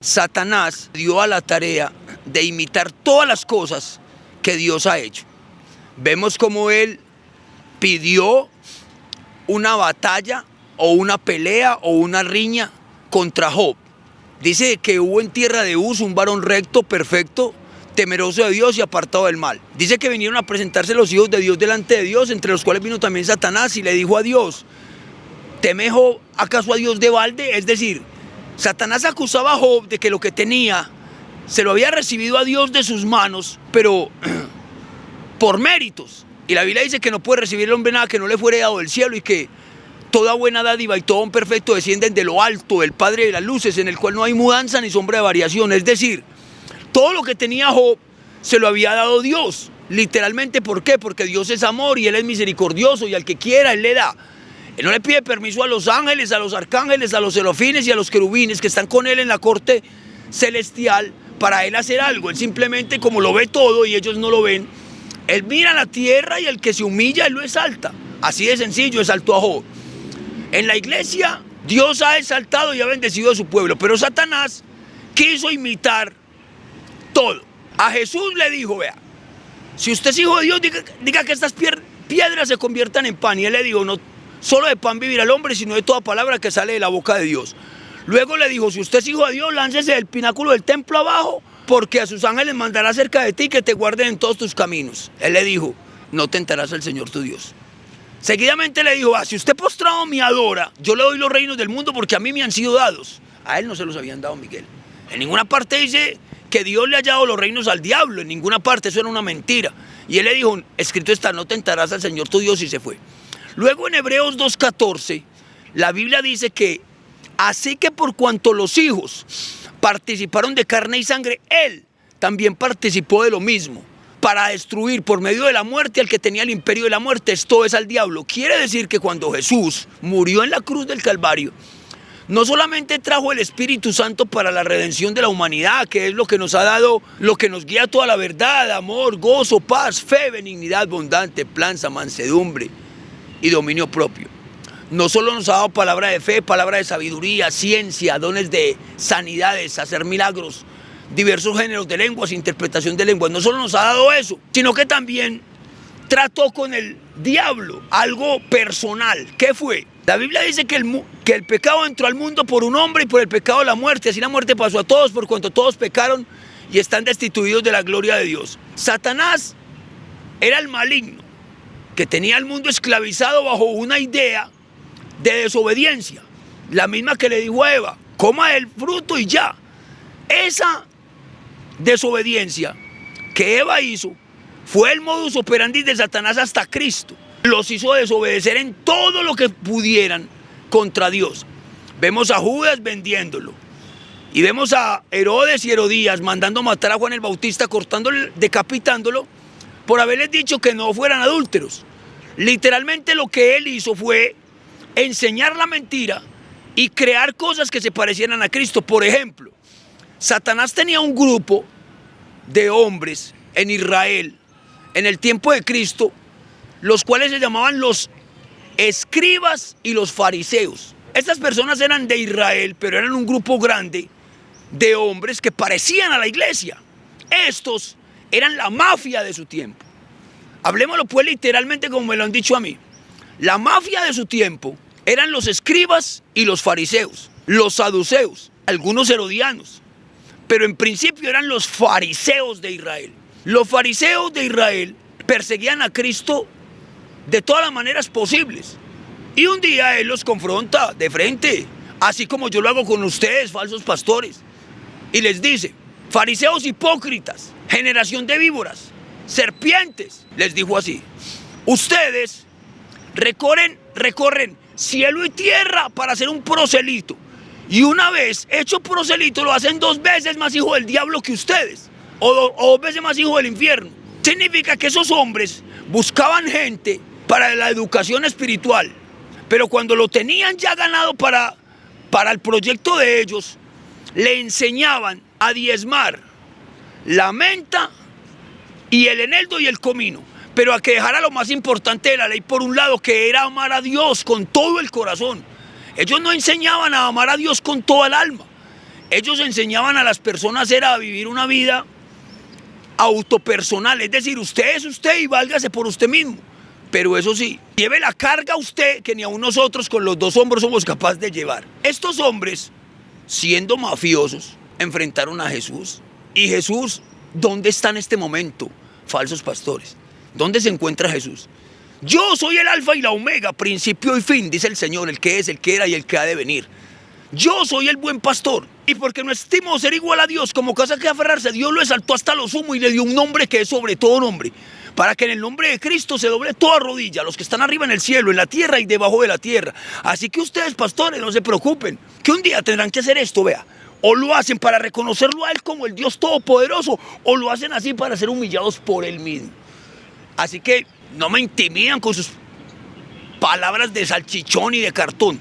Satanás dio a la tarea de imitar todas las cosas que Dios ha hecho. Vemos como él pidió una batalla o una pelea o una riña contra Job. Dice que hubo en tierra de Uz un varón recto, perfecto, temeroso de Dios y apartado del mal. Dice que vinieron a presentarse los hijos de Dios delante de Dios, entre los cuales vino también Satanás y le dijo a Dios: ¿teme Job acaso a Dios de balde? Es decir, Satanás acusaba a Job de que lo que tenía se lo había recibido a Dios de sus manos, pero por méritos. Y la Biblia dice que no puede recibir el hombre nada que no le fuere dado del cielo, y que toda buena dádiva y todo un perfecto descienden de lo alto, del Padre de las luces, en el cual no hay mudanza ni sombra de variación. Es decir, todo lo que tenía Job se lo había dado Dios. Literalmente, ¿por qué? Porque Dios es amor y Él es misericordioso, y al que quiera Él le da. Él no le pide permiso a los ángeles, a los arcángeles, a los serafines y a los querubines que están con Él en la corte celestial para Él hacer algo. Él simplemente, como lo ve todo y ellos no lo ven, Él mira la tierra y el que se humilla Él lo exalta. Así de sencillo exaltó a Job. En la iglesia Dios ha exaltado y ha bendecido a su pueblo, pero Satanás quiso imitar todo. A Jesús le dijo: vea, si usted es hijo de Dios, diga que estas piedras se conviertan en pan. Y Él le dijo: no solo de pan vivirá el hombre, sino de toda palabra que sale de la boca de Dios. Luego le dijo: si usted es hijo de Dios, láncese del pináculo del templo abajo, porque a sus ángeles mandará cerca de ti que te guarden en todos tus caminos. Él le dijo: no tentarás al Señor tu Dios. Seguidamente le dijo: si usted postrado me adora, yo le doy los reinos del mundo porque a mí me han sido dados. A él no se los habían dado, Miguel. En ninguna parte dice que Dios le haya dado los reinos al diablo, en ninguna parte, eso era una mentira. Y él le dijo: escrito está, no tentarás al Señor tu Dios, y se fue. Luego en Hebreos 2:14, la Biblia dice que así que por cuanto los hijos participaron de carne y sangre, Él también participó de lo mismo, para destruir por medio de la muerte al que tenía el imperio de la muerte, esto es, al diablo. Quiere decir que cuando Jesús murió en la cruz del Calvario, no solamente trajo el Espíritu Santo para la redención de la humanidad, que es lo que nos ha dado, lo que nos guía a toda la verdad, amor, gozo, paz, fe, benignidad, bondad, templanza, mansedumbre y dominio propio. No solo nos ha dado palabra de fe, palabra de sabiduría, ciencia, dones de sanidades, hacer milagros, diversos géneros de lenguas, interpretación de lenguas. No solo nos ha dado eso, sino que también trató con el diablo, algo personal. ¿Qué fue? La Biblia dice que el pecado entró al mundo por un hombre y por el pecado la muerte. Así la muerte pasó a todos por cuanto todos pecaron y están destituidos de la gloria de Dios. Satanás era el maligno que tenía al mundo esclavizado bajo una idea de desobediencia, la misma que le dijo a Eva: coma el fruto y ya. Esa desobediencia que Eva hizo fue el modus operandi de Satanás hasta Cristo. Los hizo desobedecer en todo lo que pudieran contra Dios. Vemos a Judas vendiéndolo, y vemos a Herodes y Herodías mandando matar a Juan el Bautista, cortándolo, decapitándolo, por haberles dicho que no fueran adúlteros. Literalmente lo que él hizo fue enseñar la mentira y crear cosas que se parecieran a Cristo. Por ejemplo, Satanás tenía un grupo de hombres en Israel en el tiempo de Cristo, los cuales se llamaban los escribas y los fariseos. Estas personas eran de Israel, pero eran un grupo grande de hombres que parecían a la iglesia. Estos eran la mafia de su tiempo. Hablemoslo pues literalmente como me lo han dicho a mí. La mafia de su tiempo eran los escribas y los fariseos, los saduceos, algunos herodianos, pero en principio eran los fariseos de Israel. Los fariseos de Israel perseguían a Cristo de todas las maneras posibles, y un día Él los confronta de frente, así como yo lo hago con ustedes, falsos pastores, y les dice: fariseos hipócritas, generación de víboras, serpientes, les dijo así: ustedes recorren cielo y tierra para hacer un proselito, y una vez hecho proselito lo hacen 2 veces más hijo del diablo que ustedes, o 2 veces más hijo del infierno. Significa que esos hombres buscaban gente para la educación espiritual, pero cuando lo tenían ya ganado para el proyecto de ellos, le enseñaban a diezmar la menta y el eneldo y el comino, pero a que dejara lo más importante de la ley por un lado, que era amar a Dios con todo el corazón. Ellos no enseñaban a amar a Dios con toda el alma. Ellos enseñaban a las personas a vivir una vida autopersonal, es decir, usted es usted y válgase por usted mismo. Pero eso sí, lleve la carga usted que ni aun nosotros con los dos hombros somos capaces de llevar. Estos hombres, siendo mafiosos, enfrentaron a Jesús. Y Jesús, ¿dónde está en este momento? Falsos pastores. ¿Dónde se encuentra Jesús? Yo soy el alfa y la omega, principio y fin, dice el Señor, el que es, el que era y el que ha de venir. Yo soy el buen pastor. Y porque no estimo ser igual a Dios como cosa que aferrarse, Dios lo exaltó hasta lo sumo y le dio un nombre que es sobre todo nombre, para que en el nombre de Cristo se doble toda rodilla, los que están arriba en el cielo, en la tierra y debajo de la tierra. Así que ustedes, pastores, no se preocupen, que un día tendrán que hacer esto, vea. O lo hacen para reconocerlo a Él como el Dios Todopoderoso, o lo hacen así para ser humillados por Él mismo. Así que no me intimidan con sus palabras de salchichón y de cartón.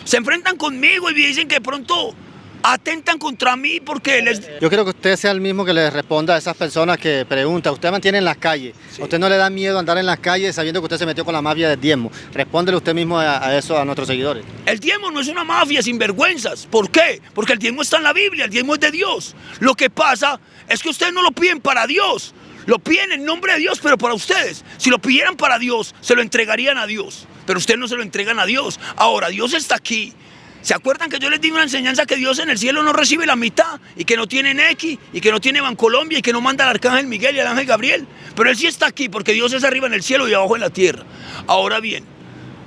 Se enfrentan conmigo y me dicen que de pronto atentan contra mí porque les... Yo quiero que usted sea el mismo que le responda a esas personas que preguntan. Usted mantiene en las calles. Sí. ¿A usted no le da miedo andar en las calles sabiendo que usted se metió con la mafia del diezmo? Respóndele usted mismo a eso a nuestros seguidores. El diezmo no es una mafia sin vergüenzas. ¿Por qué? Porque el diezmo está en la Biblia, el diezmo es de Dios. Lo que pasa es que ustedes no lo piden para Dios. Lo piden en nombre de Dios, pero para ustedes. Si lo pidieran para Dios, se lo entregarían a Dios. Pero ustedes no se lo entregan a Dios. Ahora, Dios está aquí. ¿Se acuerdan que yo les di una enseñanza que Dios en el cielo no recibe la mitad? Y que no tiene Nequi, y que no tiene Bancolombia, y que no manda al arcángel Miguel y al ángel Gabriel. Pero Él sí está aquí, porque Dios es arriba en el cielo y abajo en la tierra. Ahora bien,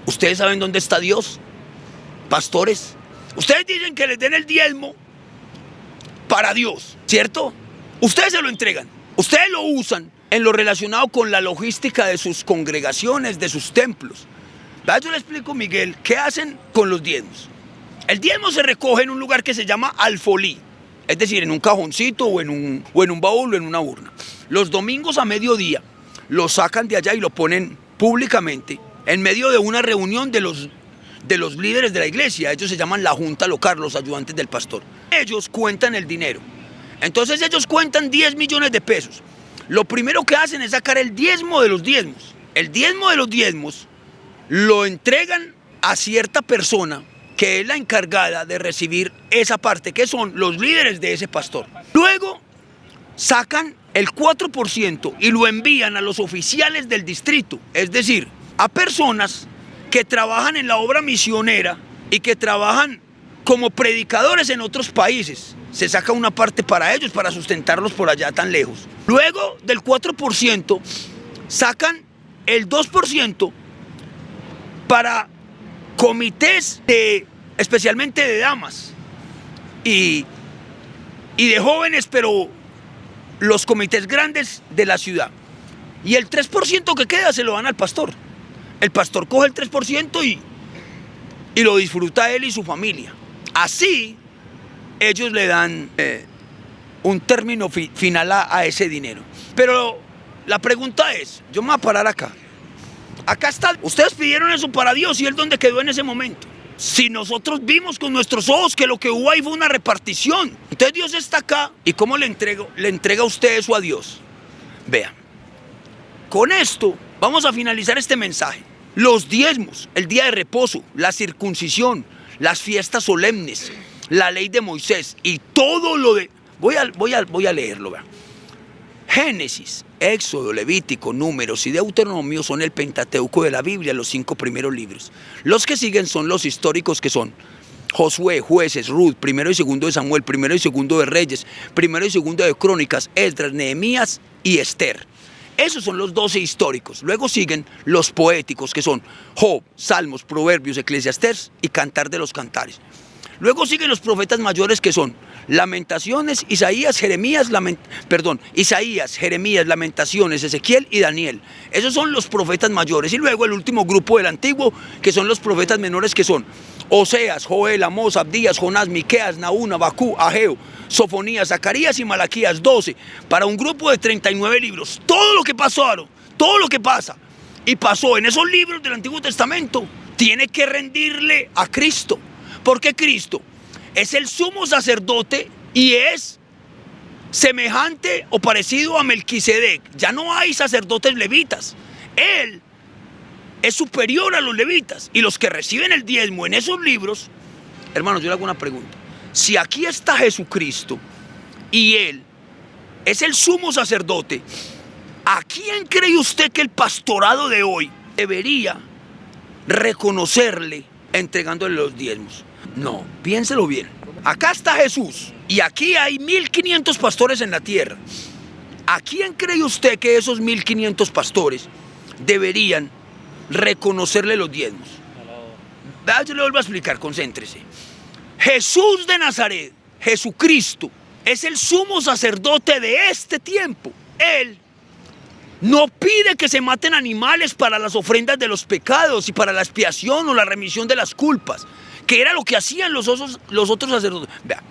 ¿ustedes saben dónde está Dios? Pastores. Ustedes dicen que les den el diezmo para Dios, ¿cierto? Ustedes se lo entregan. Ustedes lo usan en lo relacionado con la logística de sus congregaciones, de sus templos. Yo le explico, Miguel, ¿qué hacen con los diezmos? El diezmo se recoge en un lugar que se llama alfolí, es decir, en un cajoncito o en un baúl o en una urna. Los domingos a mediodía lo sacan de allá y lo ponen públicamente en medio de una reunión de los líderes de la iglesia. Ellos se llaman la junta local, los ayudantes del pastor. Ellos cuentan el dinero. Entonces ellos cuentan 10 millones de pesos. Lo primero que hacen es sacar el diezmo de los diezmos. El diezmo de los diezmos lo entregan a cierta persona que es la encargada de recibir esa parte, que son los líderes de ese pastor. Luego sacan el 4% y lo envían a los oficiales del distrito, es decir, a personas que trabajan en la obra misionera y que trabajan como predicadores en otros países. Se saca una parte para ellos, para sustentarlos por allá tan lejos. Luego del 4% sacan el 2% para comités especialmente de damas y de jóvenes, pero los comités grandes de la ciudad. Y el 3% que queda se lo dan al pastor. El pastor coge el 3% y lo disfruta él y su familia. Así ellos le dan un término final a ese dinero. Pero la pregunta es, yo me voy a parar acá. Acá está, ustedes pidieron eso para Dios y Él dónde quedó en ese momento. Si nosotros vimos con nuestros ojos que lo que hubo ahí fue una repartición, entonces Dios está acá. ¿Y cómo le entrega a usted eso a Dios? Vean, con esto vamos a finalizar este mensaje. Los diezmos, el día de reposo, la circuncisión, las fiestas solemnes, la ley de Moisés y todo lo de... Voy a leerlo, vean. Génesis, Éxodo, Levítico, Números y Deuteronomio son el Pentateuco de la Biblia, los 5 primeros libros. Los que siguen son los históricos, que son Josué, Jueces, Ruth, primero y segundo de Samuel, primero y segundo de Reyes, primero y segundo de Crónicas, Esdras, Nehemías y Esther. Esos son los 12 históricos. Luego siguen los poéticos, que son Job, Salmos, Proverbios, Eclesiastés y Cantar de los Cantares. Luego siguen los profetas mayores, que son Lamentaciones, Isaías, Jeremías, Lamentaciones, Ezequiel y Daniel. Esos son los profetas mayores. Y luego el último grupo del Antiguo, que son los profetas menores, que son Oseas, Joel, Amós, Abdías, Jonás, Miqueas, Nahum, Abacú, Ageo, Sofonías, Zacarías y Malaquías, 12, para un grupo de 39 libros. Todo lo que pasaron, todo lo que pasa y pasó en esos libros del Antiguo Testamento, tiene que rendirle a Cristo, porque Cristo es el sumo sacerdote y es semejante o parecido a Melquisedec. Ya no hay sacerdotes levitas. Él es superior a los levitas. Y los que reciben el diezmo en esos libros, hermanos, yo le hago una pregunta. si aquí está Jesucristo y Él es el sumo sacerdote, ¿a quién cree usted que el pastorado de hoy debería reconocerle entregándole los diezmos? No, piénselo bien. Acá está Jesús y aquí hay 1500 pastores en la tierra. ¿A quién cree usted que esos 1500 pastores deberían reconocerle los diezmos? Yo le vuelvo a explicar, concéntrese. Jesús de Nazaret, Jesucristo, es el sumo sacerdote de este tiempo. Él no pide que se maten animales para las ofrendas de los pecados y para la expiación o la remisión de las culpas, que era lo que hacían los otros sacerdotes. Vea,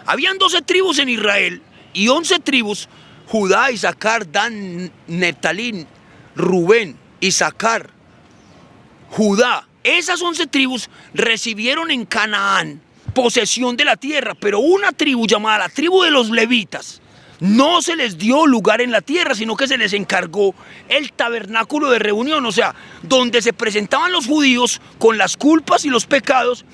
habían 12 tribus en Israel y 11 tribus, Judá, Isaacar, Dan, Neftalí, Rubén, Isaacar, Judá. Esas 11 tribus recibieron en Canaán posesión de la tierra, pero una tribu llamada la tribu de los levitas no se les dio lugar en la tierra, sino que se les encargó el tabernáculo de reunión, o sea, donde se presentaban los judíos con las culpas y los pecados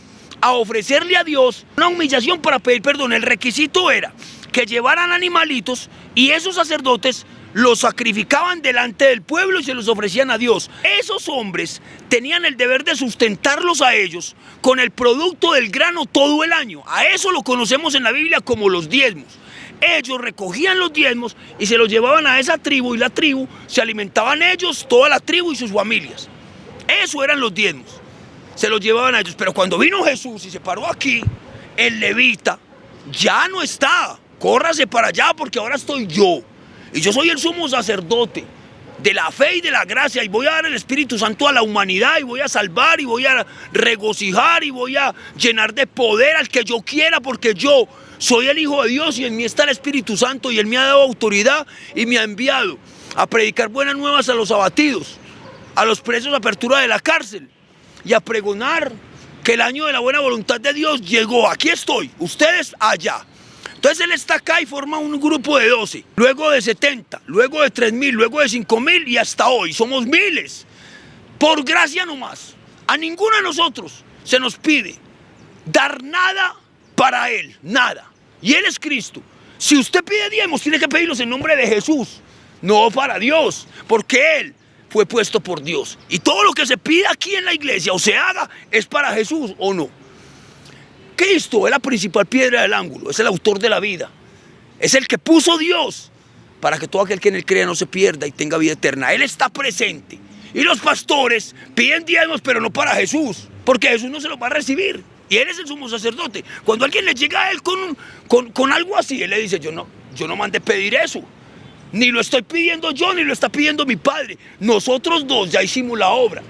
a ofrecerle a Dios una humillación para pedir perdón. El requisito era que llevaran animalitos y esos sacerdotes los sacrificaban delante del pueblo y se los ofrecían a Dios. Esos hombres tenían el deber de sustentarlos a ellos con el producto del grano todo el año. A eso lo conocemos en la Biblia como los diezmos. Ellos recogían los diezmos y se los llevaban a esa tribu y la tribu se alimentaban ellos, toda la tribu y sus familias. Eso eran los diezmos. Se los llevaban a ellos. Pero cuando vino Jesús y se paró aquí, el levita ya no está. Córrase para allá porque ahora estoy yo. Y yo soy el sumo sacerdote de la fe y de la gracia y voy a dar el Espíritu Santo a la humanidad y voy a salvar y voy a regocijar y voy a llenar de poder al que yo quiera porque yo soy el Hijo de Dios y en mí está el Espíritu Santo y Él me ha dado autoridad y me ha enviado a predicar buenas nuevas a los abatidos, a los presos, apertura de la cárcel y a pregonar que el año de la buena voluntad de Dios llegó. Aquí estoy, ustedes allá. Entonces él está acá y forma un grupo de 12, luego de 70, luego de 3000, luego de 5000 y hasta hoy somos miles. Por gracia nomás, a ninguno de nosotros se nos pide dar nada para Él, nada. Y Él es Cristo. Si usted pide diezmos, tiene que pedirlos en nombre de Jesús, no para Dios, porque Él fue puesto por Dios. Y todo lo que se pide aquí en la iglesia o se haga es para Jesús o no. Cristo es la principal piedra del ángulo, es el autor de la vida, es el que puso Dios para que todo aquel que en él crea no se pierda y tenga vida eterna. Él está presente y los pastores piden diezmos pero no para Jesús, porque Jesús no se los va a recibir y Él es el sumo sacerdote. Cuando alguien le llega a Él con algo así, Él le dice, yo no mandé pedir eso, ni lo estoy pidiendo yo, ni lo está pidiendo mi Padre, nosotros dos ya hicimos la obra,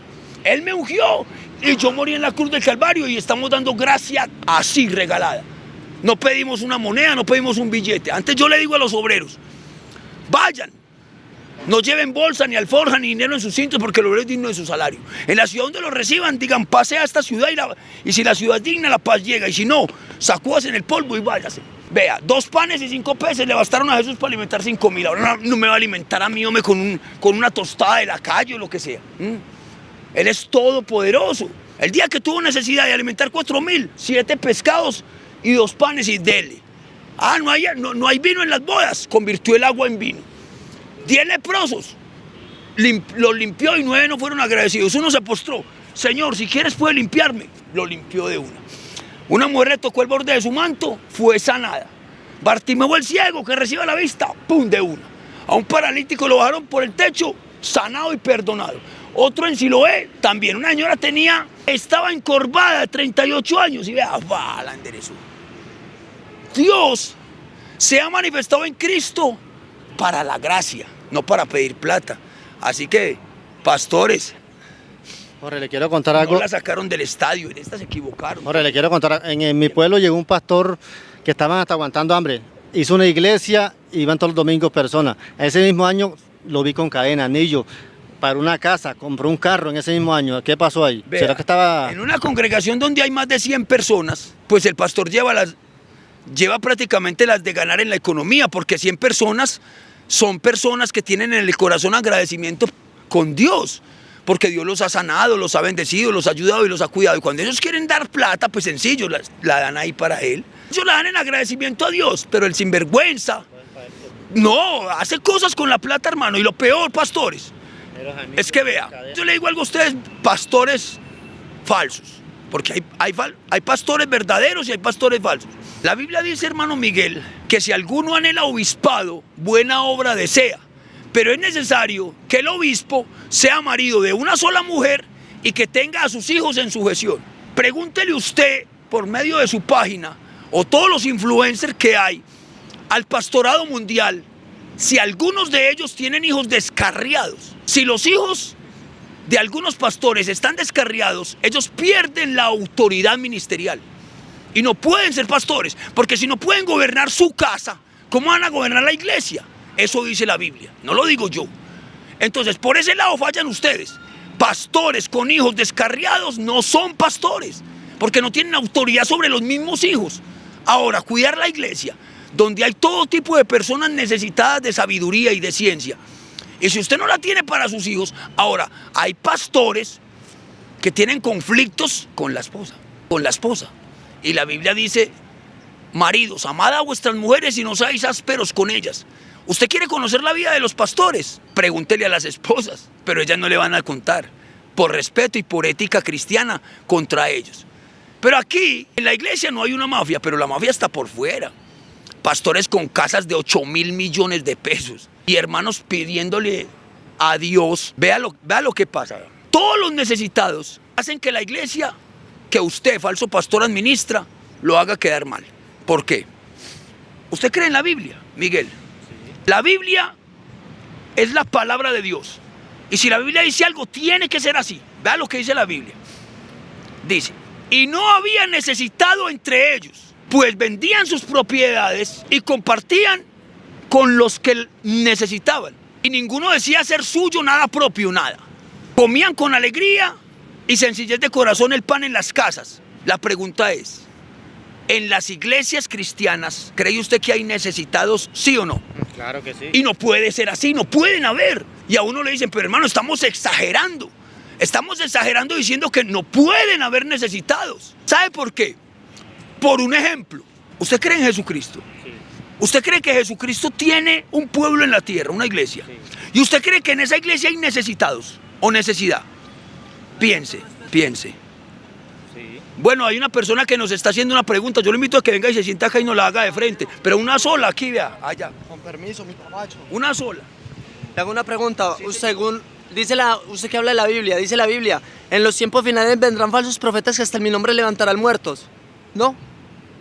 Él me ungió y yo morí en la cruz del Calvario y estamos dando gracia así regalada. No pedimos una moneda, no pedimos un billete. Antes yo le digo a los obreros, vayan, no lleven bolsa, ni alforja, ni dinero en sus cintos porque el obrero es digno de su salario. En la ciudad donde lo reciban, digan, pase a esta ciudad y si la ciudad es digna, la paz llega. Y si no, sacúdase en el polvo y váyase. Vea, 2 panes y 5 peces le bastaron a Jesús para alimentar 5000. Ahora no me va a alimentar a mí, hombre, con una tostada de la calle o lo que sea. Él es todopoderoso. El día que tuvo necesidad de alimentar 4000, 7 pescados y 2 panes y dele. No hay vino en las bodas, convirtió el agua en vino. 10 leprosos, los limpió y 9 no fueron agradecidos. Uno se postró, Señor, si quieres puede limpiarme. Lo limpió de una. Una mujer le tocó el borde de su manto, fue sanada. Bartimeo el ciego, que recibe la vista, pum, de una. A un paralítico lo bajaron por el techo, sanado y perdonado. Otro en Siloé, también una señora estaba encorvada de 38 años y vea, la enderezó. Dios se ha manifestado en Cristo para la gracia, no para pedir plata. Así que, pastores, Jorge, le quiero contar algo. No la sacaron del estadio, en esta se equivocaron. Jorge, le quiero contar, en mi pueblo llegó un pastor que estaban hasta aguantando hambre. Hizo una iglesia y iban todos los domingos personas. Ese mismo año lo vi con cadena, anillo, para una casa, compró un carro en ese mismo año. ¿Qué pasó ahí? Vea, ¿Será que estaba...? en una congregación donde hay más de 100 personas, pues el pastor lleva prácticamente las de ganar en la economía, porque 100 personas son personas que tienen en el corazón agradecimiento con Dios, porque Dios los ha sanado, los ha bendecido, los ha ayudado y los ha cuidado. Y cuando ellos quieren dar plata, pues sencillo, la dan ahí para Él. Ellos la dan en agradecimiento a Dios, pero el sinvergüenza no, hace cosas con la plata, hermano. Y lo peor, pastores, es que vea, yo le digo algo a ustedes, pastores falsos, porque hay pastores verdaderos y hay pastores falsos. La Biblia dice, hermano Miguel, que si alguno anhela obispado, buena obra desea, pero es necesario que el obispo sea marido de una sola mujer y que tenga a sus hijos en sujeción. Pregúntele usted por medio de su página o todos los influencers que hay al pastorado mundial si algunos de ellos tienen hijos descarriados. Si los hijos de algunos pastores están descarriados, ellos pierden la autoridad ministerial y no pueden ser pastores, porque si no pueden gobernar su casa, ¿cómo van a gobernar la iglesia? Eso dice la Biblia, no lo digo yo. Entonces, por ese lado fallan ustedes. Pastores con hijos descarriados no son pastores, porque no tienen autoridad sobre los mismos hijos. Ahora, cuidar la iglesia, donde hay todo tipo de personas necesitadas de sabiduría y de ciencia. Y si usted no la tiene para sus hijos, ahora, hay pastores que tienen conflictos con la esposa. Y la Biblia dice, maridos, amad a vuestras mujeres y no seáis ásperos con ellas. ¿Usted quiere conocer la vida de los pastores? Pregúntele a las esposas, pero ellas no le van a contar, por respeto y por ética cristiana contra ellos. Pero aquí, en la iglesia no hay una mafia, pero la mafia está por fuera. Pastores con casas de 8.000 millones de pesos y hermanos pidiéndole a Dios. Vea lo que pasa. Todos los necesitados hacen que la iglesia que usted, falso pastor, administra, lo haga quedar mal. ¿Por qué? ¿Usted cree en la Biblia, Miguel? La Biblia es la palabra de Dios. Y si la Biblia dice algo, tiene que ser así. Vea lo que dice la Biblia. Dice, y no había necesitado entre ellos, pues vendían sus propiedades y compartían con los que necesitaban. Y ninguno decía ser suyo nada propio, nada. Comían con alegría y sencillez de corazón el pan en las casas. La pregunta es, ¿en las iglesias cristianas cree usted que hay necesitados, sí o no? Claro que sí. Y no puede ser así, no pueden haber. Y a uno le dicen, pero hermano, estamos exagerando. Estamos exagerando diciendo que no pueden haber necesitados. ¿Sabe por qué? Por un ejemplo, ¿usted cree en Jesucristo? Sí. ¿Usted cree que Jesucristo tiene un pueblo en la tierra, una iglesia? Sí. ¿Y usted cree que en esa iglesia hay necesitados o necesidad? Piense. Sí. Bueno, hay una persona que nos está haciendo una pregunta. Yo le invito a que venga y se sienta acá y nos la haga de frente. Pero una sola, aquí, vea, allá. Con permiso, mi caballo. Una sola. Le hago una pregunta. Según usted que habla de la Biblia, dice la Biblia, en los tiempos finales vendrán falsos profetas que hasta en mi nombre levantarán muertos. ¿No?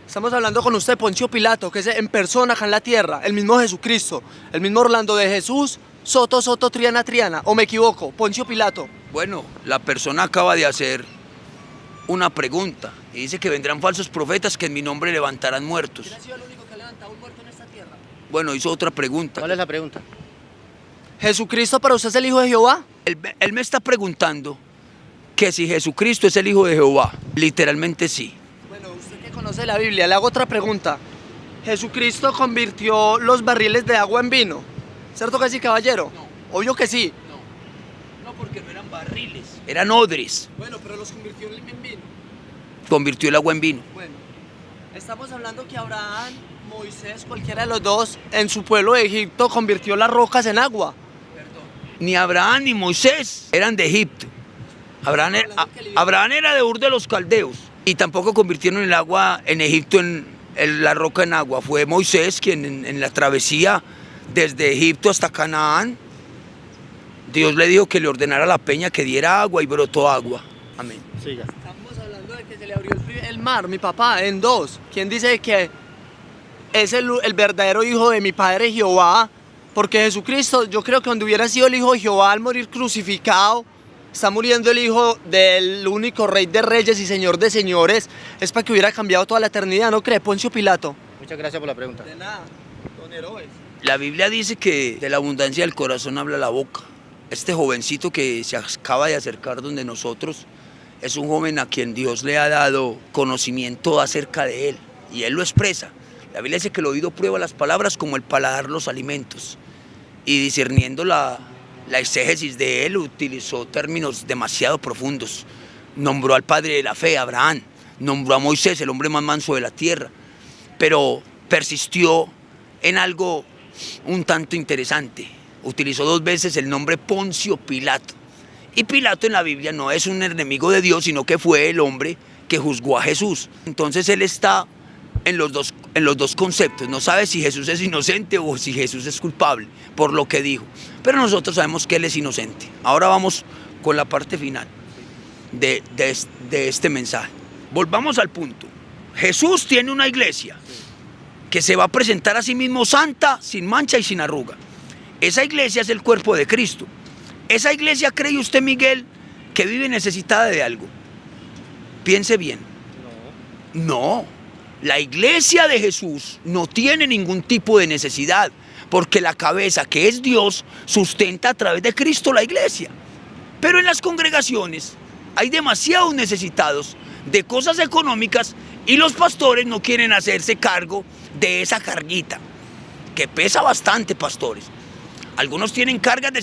Estamos hablando con usted, Poncio Pilato, que es en persona acá en la tierra, el mismo Jesucristo, el mismo Orlando de Jesús, Soto, Triana, ¿o me equivoco? Poncio Pilato. Bueno, la persona acaba de hacer una pregunta y dice que vendrán falsos profetas que en mi nombre levantarán muertos. ¿Quién ha sido el único que ha levantado un muerto en esta tierra? Bueno, hizo otra pregunta. ¿Cuál es la pregunta? ¿Jesucristo para usted es el Hijo de Jehová? Él me está preguntando que si Jesucristo es el Hijo de Jehová. Literalmente sí. Bueno, usted que conoce la Biblia, le hago otra pregunta. ¿Jesucristo convirtió los barriles de agua en vino? ¿Cierto que sí, caballero? No. Obvio que sí. No, porque no eran barriles, eran odres. Bueno, pero los convirtió en vino. Convirtió el agua en vino. Bueno, estamos hablando que Abraham, Moisés, cualquiera de los dos, en su pueblo de Egipto convirtió las rocas en agua. Ni Abraham ni Moisés eran de Egipto. Abraham era de Ur de los Caldeos. Y tampoco convirtieron el agua en Egipto, la roca en agua. Fue Moisés quien en la travesía desde Egipto hasta Canaán, Dios le dijo que le ordenara a la peña que diera agua y brotó agua. Amén. Siga. Estamos hablando de que se le abrió el mar, mi papá, en dos. ¿Quién dice que es el verdadero hijo de mi padre Jehová? Porque Jesucristo, yo creo que cuando hubiera sido el hijo de Jehová al morir crucificado, está muriendo el hijo del único rey de reyes y señor de señores, es para que hubiera cambiado toda la eternidad, ¿no cree, Poncio Pilato? Muchas gracias por la pregunta. De nada, don Herodes. La Biblia dice que de la abundancia del corazón habla la boca. Este jovencito que se acaba de acercar donde nosotros es un joven a quien Dios le ha dado conocimiento acerca de él y él lo expresa. La Biblia dice que el oído prueba las palabras como el paladar los alimentos y discerniendo la la exégesis de él utilizó términos demasiado profundos. Nombró al padre de la fe, Abraham, nombró a Moisés, el hombre más manso de la tierra, pero persistió en algo un tanto interesante. Utilizó 2 veces el nombre Poncio Pilato. Y Pilato en la Biblia no es un enemigo de Dios, sino que fue el hombre que juzgó a Jesús. Entonces él está en los dos conceptos. No sabe si Jesús es inocente o si Jesús es culpable por lo que dijo. Pero nosotros sabemos que él es inocente. Ahora vamos con la parte final de este mensaje. Volvamos al punto. Jesús tiene una iglesia que se va a presentar a sí mismo santa, sin mancha y sin arruga. Esa iglesia es el cuerpo de Cristo. Esa iglesia, ¿cree usted, Miguel, que vive necesitada de algo? Piense bien. No. La iglesia de Jesús no tiene ningún tipo de necesidad, porque la cabeza, que es Dios, sustenta a través de Cristo la iglesia. Pero en las congregaciones hay demasiados necesitados de cosas económicas y los pastores no quieren hacerse cargo de esa carguita, que pesa bastante, pastores. Algunos tienen cargas de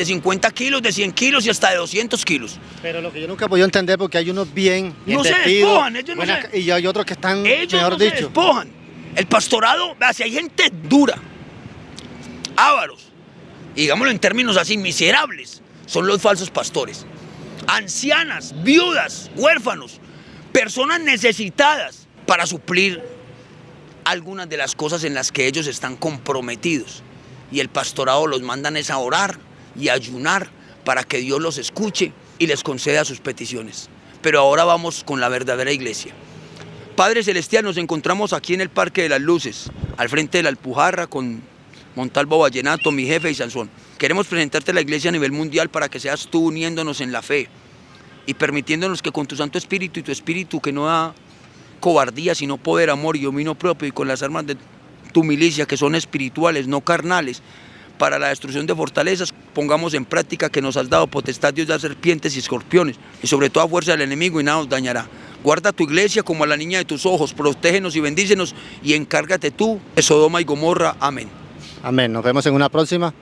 50 kilos, de 100 kilos y hasta de 200 kilos. Pero lo que yo nunca he podido entender, porque hay unos bien no se vestidos, despojan, ellos no y hay otros que están, ellos mejor no se dicho. despojan. El pastorado, si hay gente dura, ávaros, digámoslo en términos así, miserables, son los falsos pastores. Ancianas, viudas, huérfanos, personas necesitadas para suplir algunas de las cosas en las que ellos están comprometidos. Y el pastorado los mandan es a orar y a ayunar para que Dios los escuche y les conceda sus peticiones. Pero ahora vamos con la verdadera iglesia. Padre Celestial, nos encontramos aquí en el Parque de las Luces, al frente de la Alpujarra, con Montalvo Vallenato, mi jefe, y Sansón. Queremos presentarte la iglesia a nivel mundial para que seas tú uniéndonos en la fe y permitiéndonos que con tu Santo Espíritu y tu Espíritu, que no da cobardía, sino poder, amor y dominio propio, y con las armas de tu milicia, que son espirituales, no carnales, para la destrucción de fortalezas, pongamos en práctica que nos has dado potestad, Dios, de serpientes y escorpiones, y sobre toda fuerza del enemigo, y nada nos dañará. Guarda tu iglesia como a la niña de tus ojos, protégenos y bendícenos, y encárgate tú de Sodoma y Gomorra. Amén. Amén. Nos vemos en una próxima.